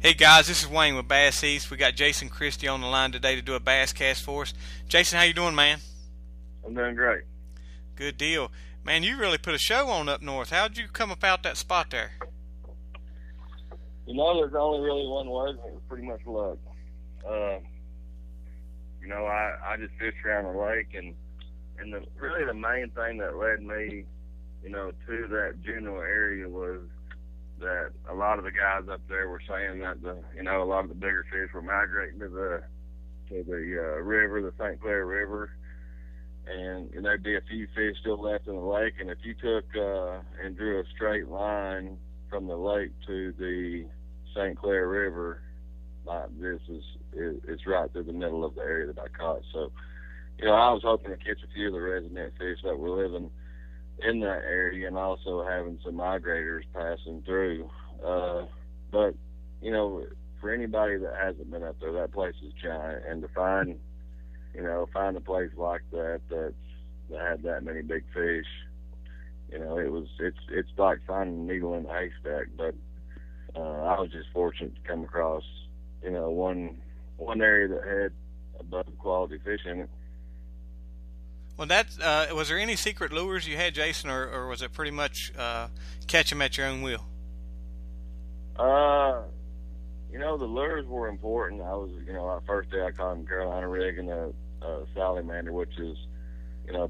Hey guys, this is Wayne with Basseast. We got Jason Christie on the line today to do a BassCast for us. Jason, how you doing, man? I'm doing great. Good deal. Man, you really put a show on up north. How'd you come about that spot there? There's only really one word, and it was pretty much luck. Uh, I just fished around the lake, and really the main thing that led me, to that general area was that a lot of the guys up there were saying that a lot of the bigger fish were migrating to the river, the St. Clair River, and there'd be a few fish still left in the lake. And if you took and drew a straight line from the lake to the St. Clair River, like it's right through the middle of the area that I caught. So, I was hoping to catch a few of the resident fish that were living in that area, and also having some migrators passing through. But for anybody that hasn't been up there, that place is giant, and to find a place like that had that many big fish, it's like finding a needle in a haystack. But I was just fortunate to come across one area that had above quality fish in it. Well, was there any secret lures you had, Jason, or was it pretty much catch them at your own will? The lures were important. I was, our first day I caught him Carolina rig and a salamander, which is,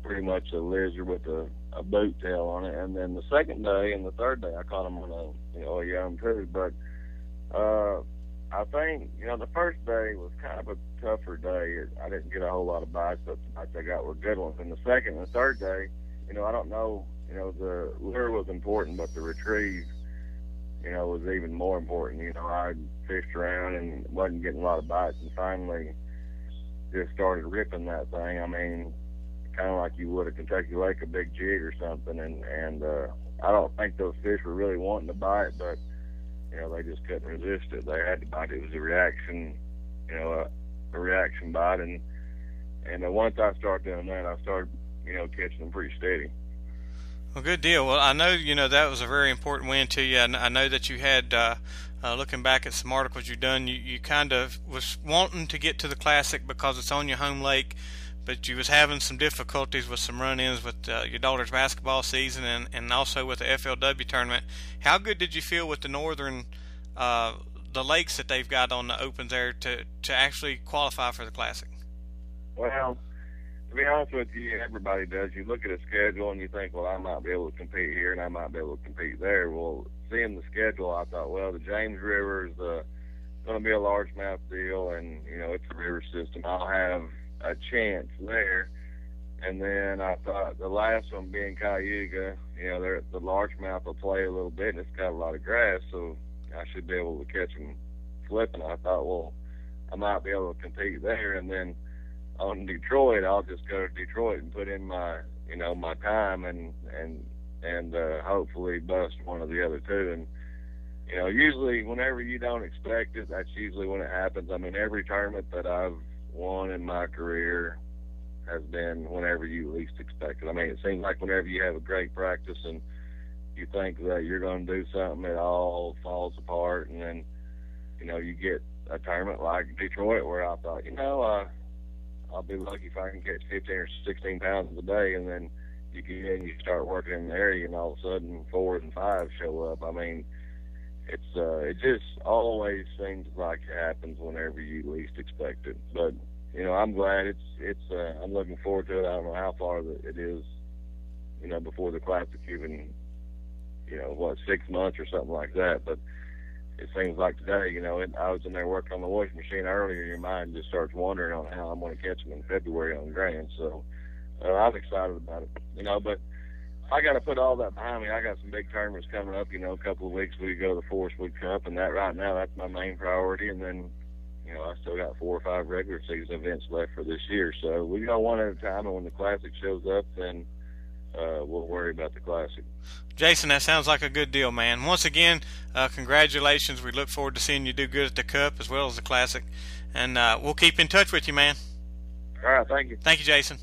pretty much a lizard with a boot tail on it. And then the second day and the third day I caught him on a young too. But I think, the first day was kind of a tougher day. I didn't get a whole lot of bites, but the bites I got were good ones. And the second and third day, I don't know, the lure was important, but the retrieve, was even more important. I fished around and wasn't getting a lot of bites, and finally just started ripping that thing. I mean, kind of like you would a Kentucky Lake, a big jig or something. And I don't think those fish were really wanting to bite, but they just couldn't resist it. They had to bite. It was a reaction, a reaction bite. And once I started doing that, I started, catching them pretty steady. Well, good deal. Well, I know, that was a very important win to you. I know that you had, looking back at some articles you've done, you kind of was wanting to get to the Classic because it's on your home lake, but you was having some difficulties with some run-ins with your daughter's basketball season and also with the FLW tournament. How good did you feel with the northern, the lakes that they've got on the opens there to actually qualify for the Classic? Well, to be honest with you, everybody does. You look at a schedule and you think, well, I might be able to compete here and I might be able to compete there. Well, seeing the schedule, I thought, well, the James River is going to be a largemouth deal, and it's a river system. I'll have a chance there. And then I thought the last one being Cayuga, the largemouth will play a little bit, and it's got a lot of grass, so I should be able to catch them flipping. I thought, well, I might be able to compete there. And then on Detroit, I'll just go to Detroit and put in my my time and hopefully bust one of the other two. And usually whenever you don't expect it, that's usually when it happens. I mean, every tournament that I've won in my career has been whenever you least expect it. I mean, it seems like whenever you have a great practice and you think that you're going to do something, it all falls apart. And then you get a tournament like Detroit where I thought, I'll be lucky if I can catch 15 or 16 pounds a day. And then you get in, you start working in the area, and all of a sudden 4s and 5s show up. I mean, it just always seems like it happens whenever you least expect it. But I'm glad I'm looking forward to it. I don't know how far it is, before the Classic, even 6 months or something like that. But it seems like today, I was in there working on the washing machine earlier, and your mind just starts wondering on how I'm going to catch them in February on Grand. So I'm excited about it, but I got to put all that behind me. I got some big tournaments coming up, a couple of weeks we go to the Forest Week Cup, and that right now, that's my main priority. And then, I still got 4 or 5 regular season events left for this year. So we go one at a time, and when the Classic shows up, then we'll worry about the Classic. Jason, that sounds like a good deal, man. Once again, congratulations. We look forward to seeing you do good at the Cup as well as the Classic. And we'll keep in touch with you, man. All right, thank you. Thank you, Jason.